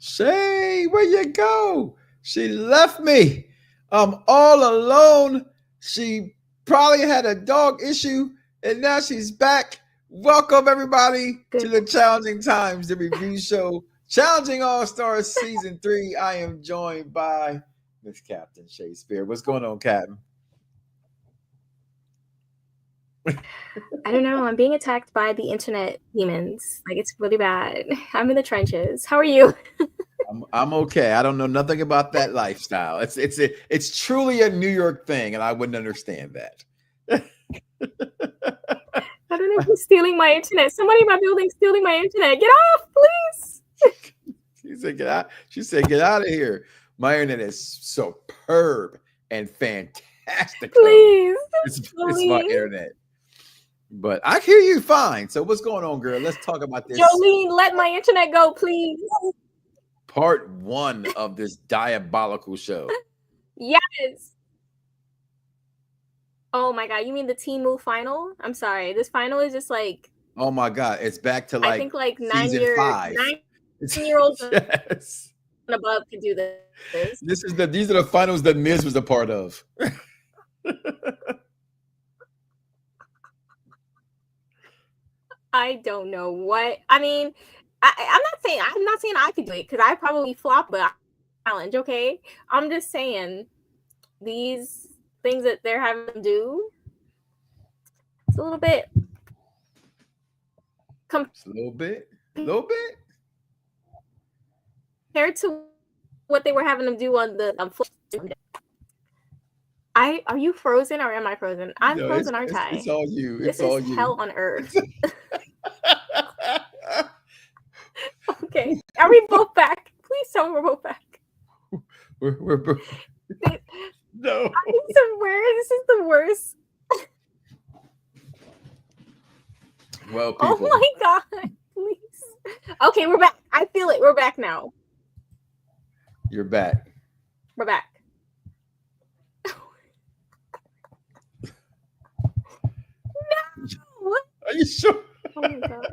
Shay, where you go? She left me. I'm all alone. She probably had a dog issue, and now she's back. Welcome everybody to Good. the Challenging Times, the review show, Challenging All Stars Season 3. I am joined by Miss Captain Shay Spear. What's going on, Captain? I don't know. I'm being attacked by the internet demons. Like, it's really bad. I'm in the trenches. How are you? I'm okay. I don't know nothing about that lifestyle. It's truly a New York thing, and I wouldn't understand that. I don't know who's stealing my internet. Somebody in my building stealing my internet. Get off, please. She said, get out of here. My internet is superb and fantastic. Please. It's my internet. But I hear you fine. So what's going on, girl? Let's talk about this. Jolene, let my internet go, please. Part 1 of this diabolical show. Yes. Oh my God. You mean the Temu final? I'm sorry. This final is just like, oh my God. It's back to like, I think like season 5. 9-year-olds yes. and above can do this. These are the finals that Miz was a part of. I don't know what. I mean, I'm not saying I could do it because I probably flop the challenge. Okay, I'm just saying these things that they're having to do. It's a little bit. A little bit. Compared to what they were having them do on the are you frozen or am I frozen? I'm frozen, aren't I? It's all you. This is hell on earth. Okay, are we both back? Please tell me we're both back. We're both. No. I swear this is the worst. Well, people. Oh my God, please. Okay, we're back. I feel it. We're back now. You're back. We're back. No. Are you sure? Oh my God.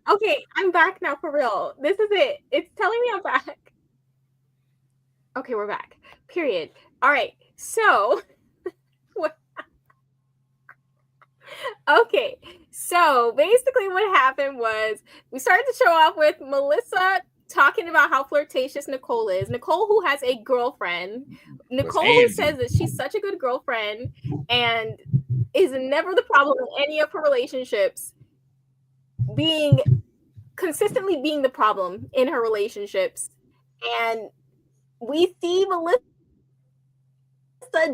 Okay, I'm back now for real. This is it. It's telling me I'm back. Okay, we're back. Period. All right. So, okay. So basically, what happened was we started the show off with Melissa talking about how flirtatious Nicole is. Nicole, who has a girlfriend. Nicole, who says that she's such a good girlfriend and is never the problem in any of her relationships. Consistently being the problem in her relationships. And we see Melissa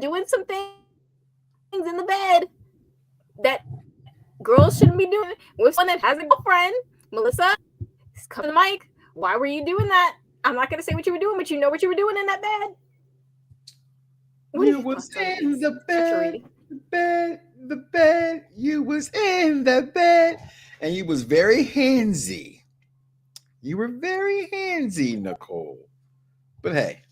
doing some things in the bed that girls shouldn't be doing with someone that has a girlfriend. Melissa, come to the mic. Why were you doing that? I'm not going to say what you were doing, but you know what you were doing in that bed. You was in the bed. You was in the bed. And you was very handsy. You were very handsy, Nicole. But hey,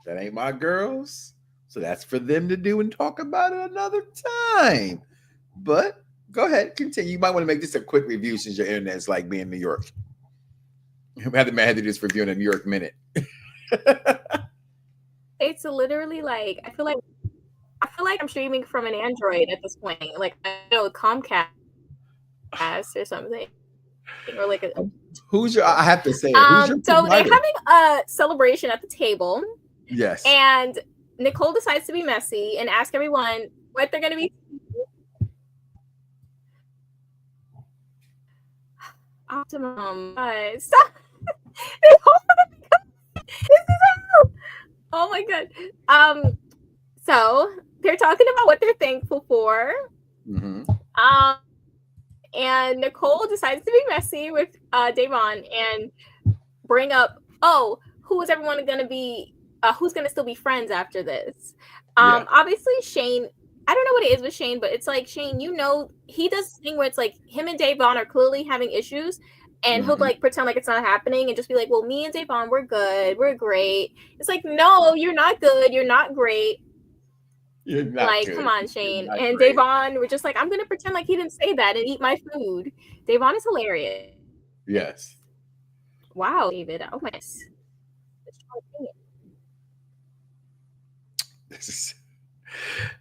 that ain't my girls. So that's for them to do and talk about it another time. But go ahead, continue. You might want to make this a quick review since your internet is like being in New York. I had to do this review in a New York minute. It's literally like I feel like I'm streaming from an Android at this point. Like I know Comcast or something. Or like I have to say so they're having a celebration at the table. Yes. And Nicole decides to be messy and ask everyone what they're going to be. Optimum. Stop. This is hell. Oh my God. So they're talking about what they're thankful for. Mm-hmm. And Nicole decides to be messy with Davon and bring up, who is everyone going to be? Who's going to still be friends after this? Obviously, Shane. I don't know what it is with Shane, but it's like Shane. He does this thing where it's like him and Davon are clearly having issues, and he'll like pretend like it's not happening and just be like, "Well, me and Davon, we're good, we're great." It's like, no, you're not good, you're not great. You're not like, good. Come on, Shane. And great. Davon, we're just like, I'm gonna pretend like he didn't say that and eat my food. Davon is hilarious. Yes. Wow, David. Oh my goodness. This is.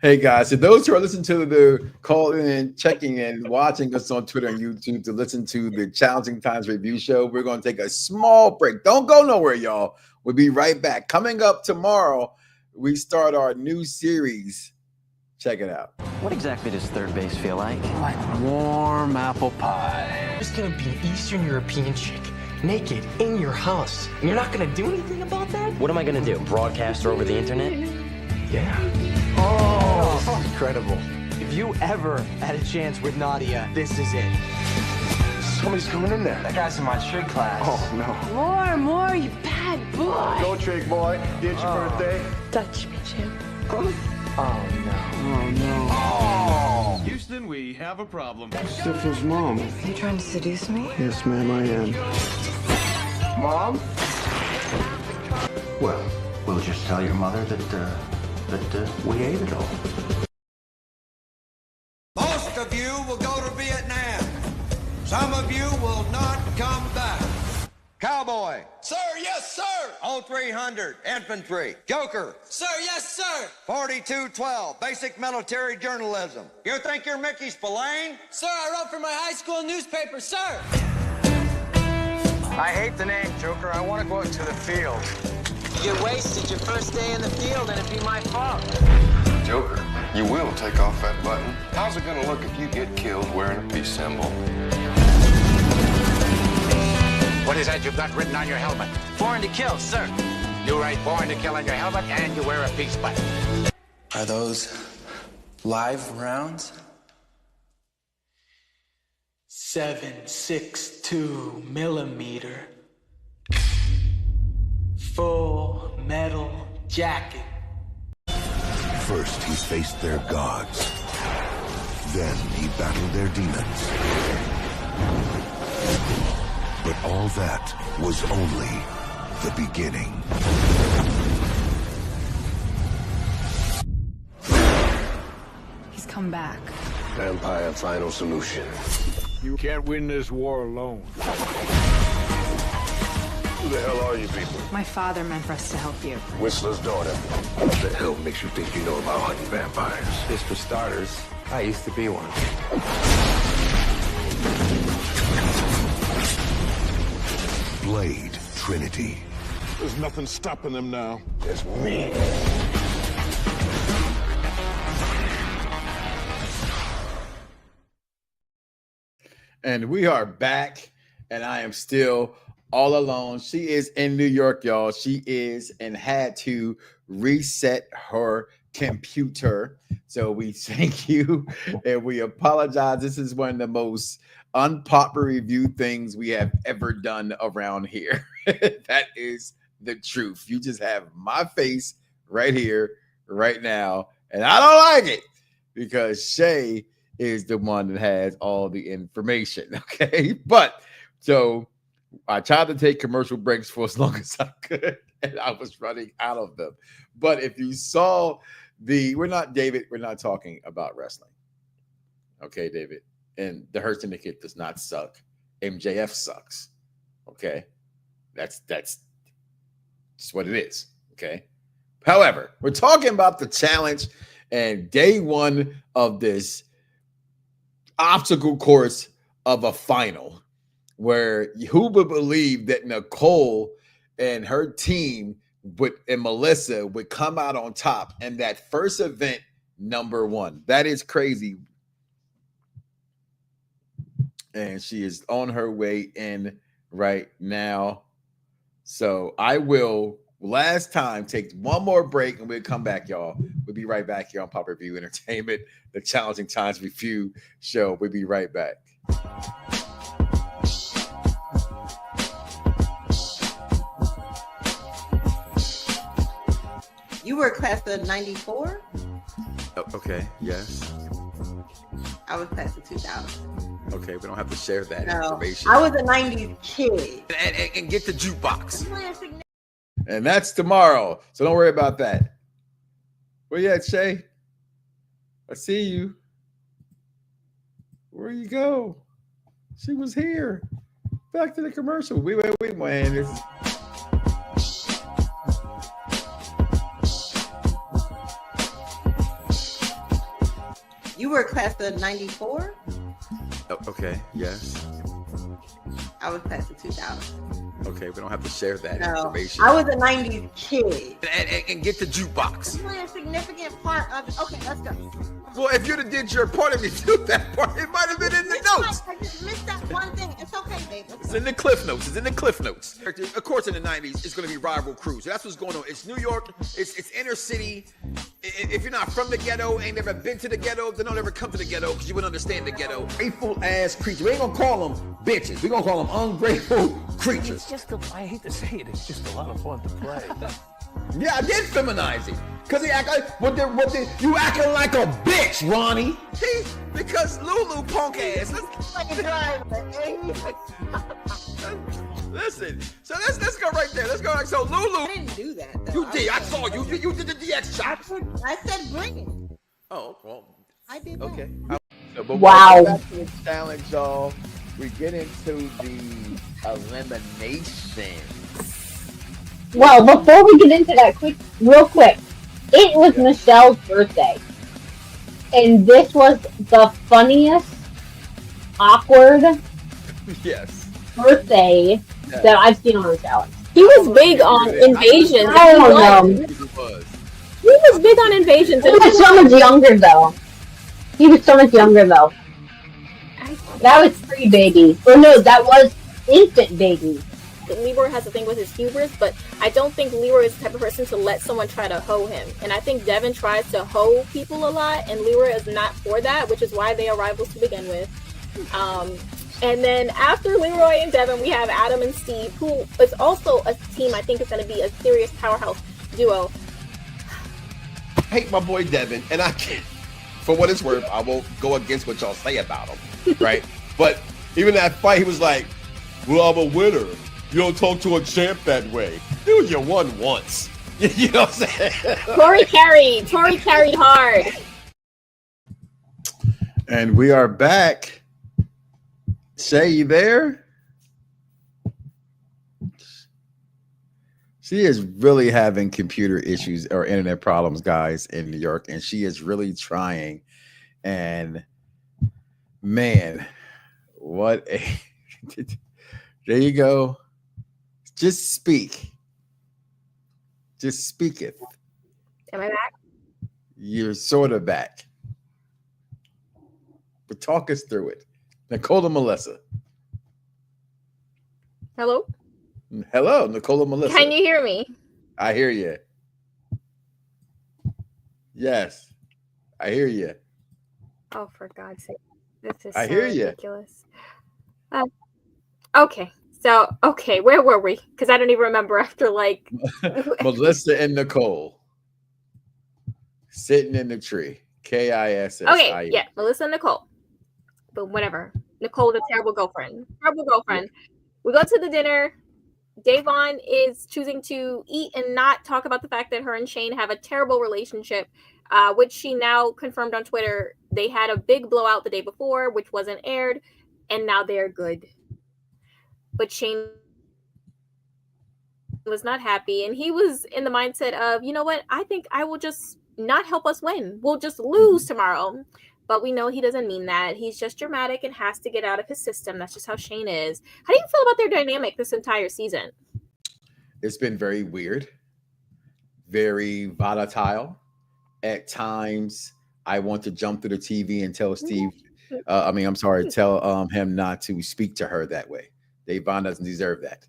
Hey guys, so those who are listening to the call in, checking in, watching us on Twitter and YouTube to listen to the Challenging Times review show, we're going to take a small break. Don't go nowhere, y'all. We'll be right back. Coming up tomorrow, we start our new series. Check it out. What exactly does third base feel like? Like warm apple pie. There's gonna be an Eastern European chick naked in your house, and you're not gonna do anything about that? What am I gonna do? Broadcast her over the internet? Yeah. Oh, incredible. If you ever had a chance with Nadia, this is it. Somebody's coming in there. That guy's in my trick class. Oh, no. More, you bad boy. Go, trick boy. It's your birthday. Touch me, Jim. Oh, no. Oh, no. Houston, we have a problem. Stifler's mom. Are you trying to seduce me? Yes, ma'am, I am. Mom? Well, we'll just tell your mother that we ate it all. Most of you will go to Vietnam. Some of you will not come back. Cowboy. Sir, yes, sir. 0300, infantry. Joker. Sir, yes, sir. 4212, basic military journalism. You think you're Mickey Spillane? Sir, I wrote for my high school newspaper, sir. I hate the name, Joker. I want to go out to the field. You get wasted your first day in the field, and it'd be my fault. Joker, you will take off that button. How's it gonna look if you get killed wearing a peace symbol? What is that you've got written on your helmet? Born to kill, sir. You write born to kill on your helmet, and you wear a peace button. Are those live rounds? 7.62 millimeter. Full metal jacket. First, he faced their gods. Then he battled their demons. But all that was only the beginning. He's come back. Vampire final solution. You can't win this war alone. Who the hell are you people? My father meant for us to help you. Whistler's daughter. What the hell makes you think you know about hunting vampires? Just for starters, I used to be one. Blade Trinity. There's nothing stopping them now. It's me. And we are back, and I am still all alone. She is in New York, y'all. She is and had to reset her computer. So we thank you and we apologize. This is one of the most unpopular review things we have ever done around here. That is the truth. You just have my face right here, right now, and I don't like it because Shay is the one that has all the information. Okay, but so I tried to take commercial breaks for as long as I could, and I was running out of them. But if you saw we're not talking about wrestling. Okay, David. And the Hurt Syndicate does not suck. MJF sucks. Okay. That's just what it is. Okay. However, we're talking about the challenge and day one of this obstacle course of a final, where who would believe that Nicole and her team and Melissa would come out on top in that first event, number one. That is crazy. And she is on her way in right now. So I will last time take one more break and we'll come back, y'all. We'll be right back here on Pop Review Entertainment, the Challenging Times Review Show. We'll be right back. You were class of 94? Okay, yes. I was class of 2000. Okay, we don't have to share that information. I was a 90s kid. And get the jukebox. And that's tomorrow. So don't worry about that. Where you at, Shay? I see you. Where you go? She was here. Back to the commercial. We man. This is... You were class of 94? Okay, yes. I was class of 2000. Okay, we don't have to share that No, information. I was a 90s kid. And get the jukebox. It's really a significant part of it. Okay, let's go. Well, if you'd have did your part of it, do that part. It might have been in the notes. I just missed that one thing. It's okay, babe. It's in the cliff notes. It's in the cliff notes. Of course, in the 90s, it's going to be rival crews. That's what's going on. It's New York. It's inner city. If you're not from the ghetto, ain't never been to the ghetto, then don't ever come to the ghetto because you wouldn't understand the ghetto. Grateful ass creatures. We ain't going to call them bitches. We're going to call them ungrateful creatures. It's just, I hate to say it, it's just a lot of fun to play. Yeah, I did feminize it. Because he act like, you acting like a bitch, Ronnie. See? Because Lulu punk ass. Listen, so let's go right there. Let's go. So Lulu. I didn't do that, though. You did. I saw you. You did the DX shot. I said bring it. Oh, well. I did that. Okay. But wow. Back to the challenge, y'all. We get into the elimination. Well, before we get into that, real quick, it was Michelle's birthday. And this was the funniest, awkward birthday that I've seen on a challenge. He was big on invasions. I don't know. He was big on invasions. He was so much younger, though. That was pre-baby. Or no, that was infant baby. Leroy has a thing with his hubris, but I don't think Leroy is the type of person to let someone try to hoe him. And I think Devin tries to hoe people a lot, and Leroy is not for that, which is why they are rivals to begin with. And then after Leroy and Devin, we have Adam and Steve, who is also a team I think is going to be a serious powerhouse duo. I hate my boy Devin, and I can't. For what it's worth, I won't go against what y'all say about him, right? But even that fight, he was like, "Well, I'm a winner. You don't talk to a champ that way. Dude, you won once." You know what I'm saying? Tori carried hard. And we are back. Shay, you there? She is really having computer issues or internet problems, guys, in New York, and she is really trying. And man, what a there you go. Just speak. Just speaketh. Am I back? You're sort of back. But talk us through it. Nicole and Melissa. Hello? Hello, Nicole and Melissa. Can you hear me? I hear you. Yes, I hear you. Oh, for God's sake. This is I so hear you. ridiculous. Okay. So, where were we? Because I don't even remember after like... Melissa and Nicole. Sitting in the tree. KISS. Okay, yeah, Melissa and Nicole. But whatever. Nicole, the terrible girlfriend. We go to the dinner. Davon is choosing to eat and not talk about the fact that her and Shane have a terrible relationship, which she now confirmed on Twitter. They had a big blowout the day before, which wasn't aired, and now they're good. But Shane was not happy, and he was in the mindset of, you know what, I think I will just not help us win. We'll just lose tomorrow. But we know he doesn't mean that. He's just dramatic and has to get out of his system. That's just how Shane is. How do you feel about their dynamic this entire season? It's been very weird, very volatile. At times, I want to jump through the TV and tell Steve, tell him not to speak to her that way. Davon doesn't deserve that.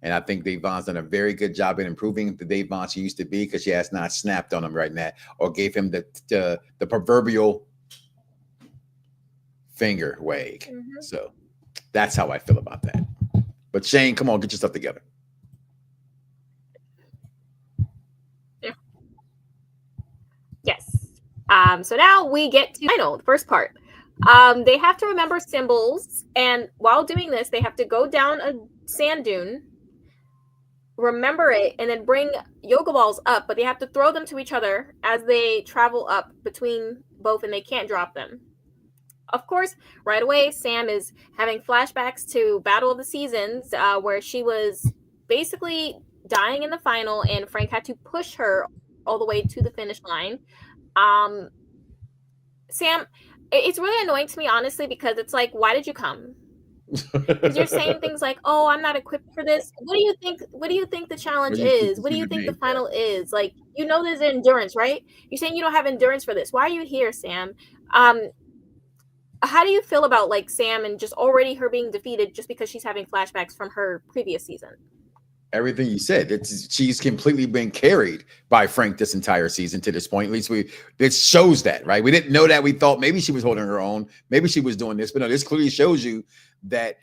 And I think Davon's done a very good job in improving the Davon she used to be, because she has not snapped on him right now or gave him the proverbial finger wag. Mm-hmm. So that's how I feel about that. But Shane, come on, get your stuff together. Yeah. Yes. So now we get to the first part. They have to remember symbols, and while doing this, they have to go down a sand dune, remember it, and then bring yoga balls up, but they have to throw them to each other as they travel up between both, and they can't drop them. of course, right away, Sam is having flashbacks to Battle of the Seasons, where she was basically dying in the final, and Frank had to push her all the way to the finish line. Sam, it's really annoying to me, honestly, because it's like, why did you come? Because you're saying things like, "Oh, I'm not equipped for this." What do you think? What do you think the challenge is? What do you think the final is? Like, you know, there's endurance, right? You're saying you don't have endurance for this. Why are you here, Sam? How do you feel about like Sam and just already her being defeated just because she's having flashbacks from her previous season? Everything you said. She's completely been carried by Frank this entire season to this point. At least it shows that, right? We didn't know that. We thought maybe she was holding her own, maybe she was doing this, but no, this clearly shows you that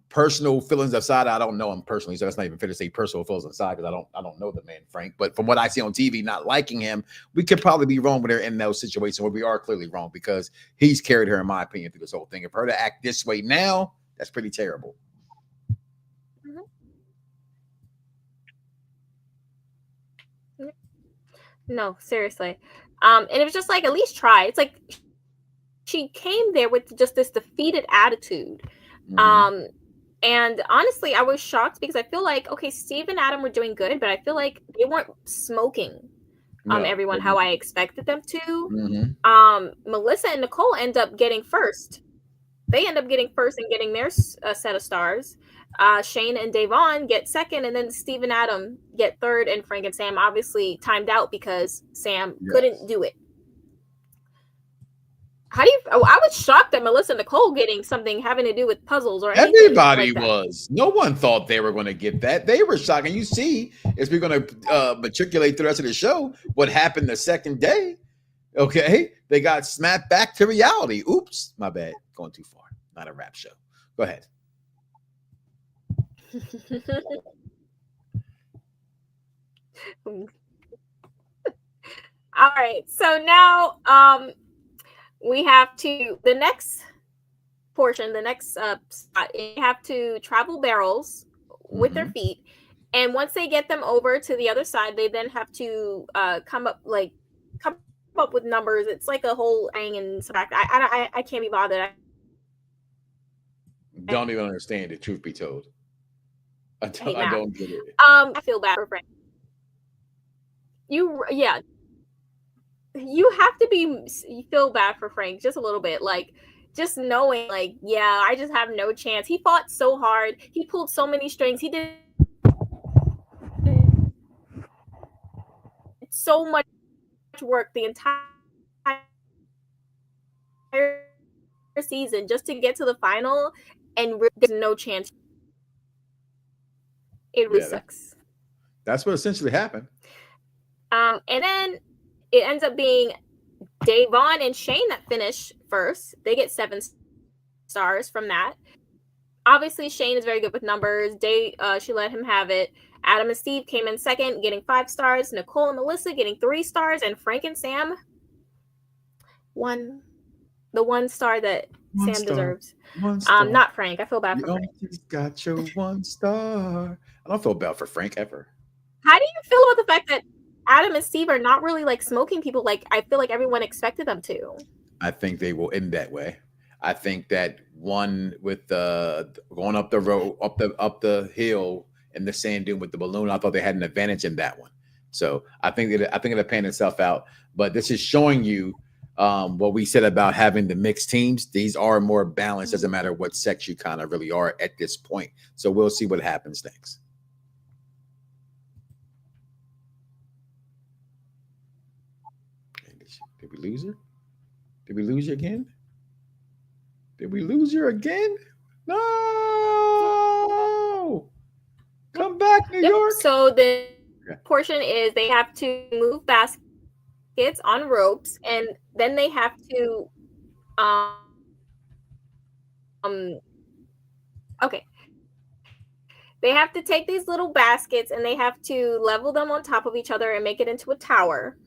personal feelings aside. I don't know him personally, so that's not even fair to say personal feelings aside, because I don't know the man Frank. But from what I see on TV, not liking him, we could probably be wrong with her in those situations where we are clearly wrong, because he's carried her, in my opinion, through this whole thing. For her to act this way now, that's pretty terrible. No, seriously. And it was just like, at least try. It's like she came there with just this defeated attitude. And honestly, I was shocked because I feel like, okay, Steve and Adam were doing good, but I feel like they weren't smoking everyone how I expected them to. Melissa and Nicole end up getting first. They end up getting first and getting their set of stars. Shane and Davon get second, and then Steve and Adam get third, and Frank and Sam obviously timed out because Sam couldn't do it. How do you? Oh, I was shocked at Melissa and Nicole getting something having to do with puzzles or anything. Everybody like was. No one thought they were going to get that. They were shocked. And you see, as we're going to matriculate through the rest of the show, what happened the second day. Okay, they got snapped back to reality. Oops, my bad. Going too far. Not a rap show. Go ahead. All right. So now we have to the next portion, the next spot, you have to travel barrels with their feet. And once they get them over to the other side, they then have to come up with numbers. It's like a whole thing and subtract. I can't be bothered. Don't even understand it, truth be told. I don't get it. I feel bad for Frank. You have to feel bad for Frank just a little bit, like just knowing, like, yeah, I just have no chance. He fought so hard. He pulled so many strings. He did so much work the entire season just to get to the final, and there's no chance. It really sucks. That's what essentially happened. And then it ends up being Davon and Shane that finish first. They get 7 stars from that. Obviously, Shane is very good with numbers. She let him have it. Adam and Steve came in second, getting 5 stars. Nicole and Melissa getting 3 stars. And Frank and Sam won the 1 star that Sam deserves. 1 star. Not Frank. I feel bad for Frank. You got your 1 star. I don't feel bad for Frank ever. How do you feel about the fact that Adam and Steve are not really like smoking people like I feel like everyone expected them to? I think they will end that way. I think that one with going up the road, up the hill in the sand dune with the balloon, I thought they had an advantage in that one. So I think it'll pan itself out. But this is showing you what we said about having the mixed teams. These are more balanced. Doesn't matter what sex you kind of really are at this point. So we'll see what happens next. Did we lose her? Did we lose you again? Did we lose her again? No! Come back, New York. So the portion is they have to move baskets on ropes, and then they have to they have to take these little baskets and they have to level them on top of each other and make it into a tower.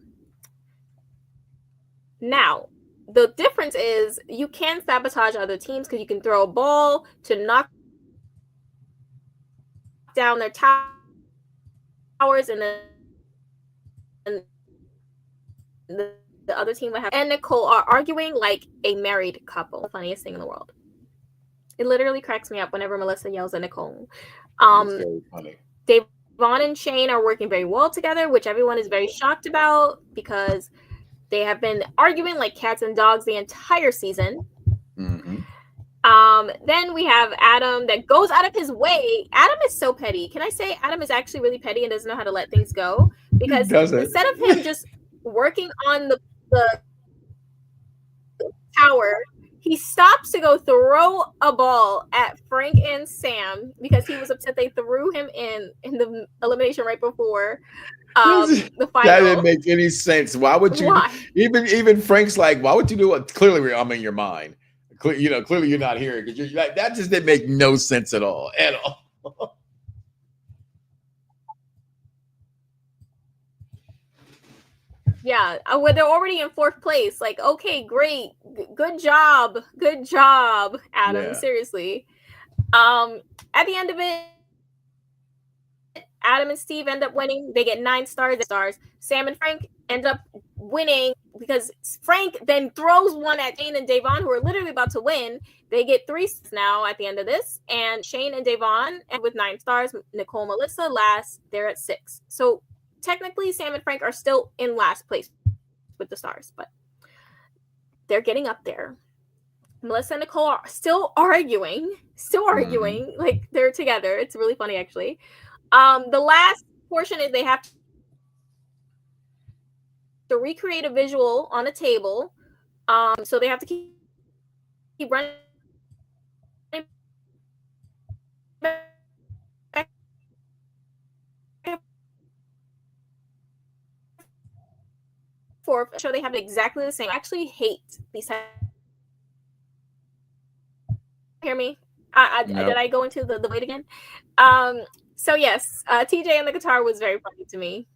Now, the difference is you can sabotage other teams because you can throw a ball to knock down their towers, and then the other team would have, and Nicole are arguing like a married couple. The funniest thing in the world. It literally cracks me up whenever Melissa yells at Nicole. It's very funny. Devon and Shane are working very well together, which everyone is very shocked about because they have been arguing like cats and dogs the entire season. Mm-hmm. Then we have Adam that goes out of his way. Adam is so petty. Can I say Adam is actually really petty and doesn't know how to let things go? Because instead of him just working on the tower, he stops to go throw a ball at Frank and Sam because he was upset they threw him in the elimination right before the final. That didn't make any sense. Why would you? Why? Even Frank's like, why would you do it? Clearly, I'm in your mind. Clearly you're not hearing because that just didn't make no sense at all. Yeah, when they're already in 4th place, like, okay, great, good job, Adam. Yeah. Seriously. At the end of it, Adam and Steve end up winning. They get 9 stars. Sam and Frank end up winning because Frank then throws one at Shane and Devon, who are literally about to win. They get 3 now at the end of this, and Shane and Devon end with 9 stars. Nicole and Melissa last. They're at 6. So technically, Sam and Frank are still in last place with the stars, but they're getting up there. Melissa and Nicole are still arguing, like they're together. It's really funny, actually. The last portion is they have to recreate a visual on a table. So they have to keep running back forth. Sure, they have exactly the same. I actually hate these types. Hear me? Nope. Did I go into the wait again? So yes, TJ and the guitar was very funny to me.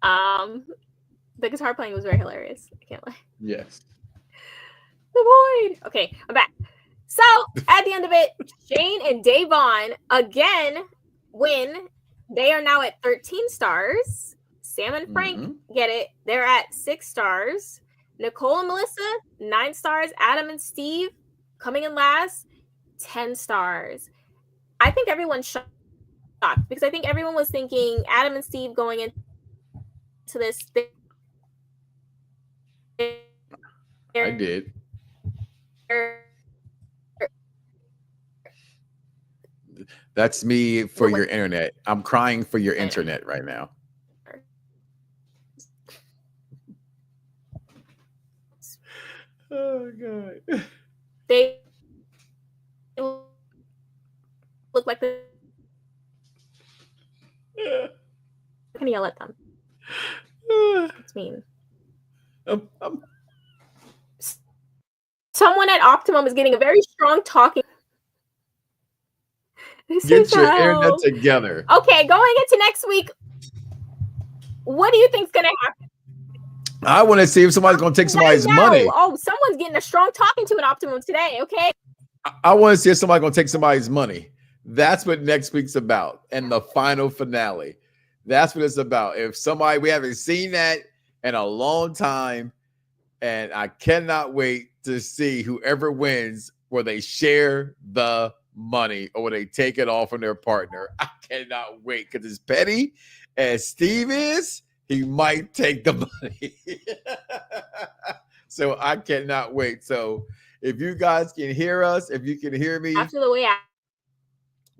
The guitar playing was very hilarious. I can't lie. Yes. The void. Okay, I'm back. So at the end of it, Shane and Devon again win. They are now at 13 stars. Sam and Frank get it. They're at 6 stars. Nicole and Melissa, 9 stars. Adam and Steve coming in last, 10 stars. I think everyone's shocked because I think everyone was thinking Adam and Steve going into this. I did. That's me for your internet. I'm crying for your internet right now. Oh God. They look like the. I can yell at them. It's mean. Someone at Optimum is getting a very strong talking. Get your internet together. Okay, going into next week, what do you think's gonna happen? I want to see if somebody's going to take somebody's money. Oh, someone's getting a strong talking to an Optimum today, okay? I want to see if somebody's going to take somebody's money. That's what next week's about. And the final finale. That's what it's about. If somebody, we haven't seen that in a long time, and I cannot wait to see whoever wins, where they share the money or where they take it all from their partner. I cannot wait because as petty as Steve is, he might take the money. So I cannot wait. So if you guys can hear us, if you can hear me. After the way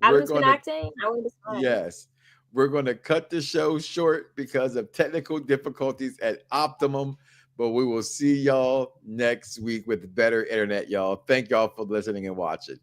Adam's been acting, I would be. Yes. We're going to cut the show short because of technical difficulties at Optimum. But we will see y'all next week with better internet, y'all. Thank y'all for listening and watching.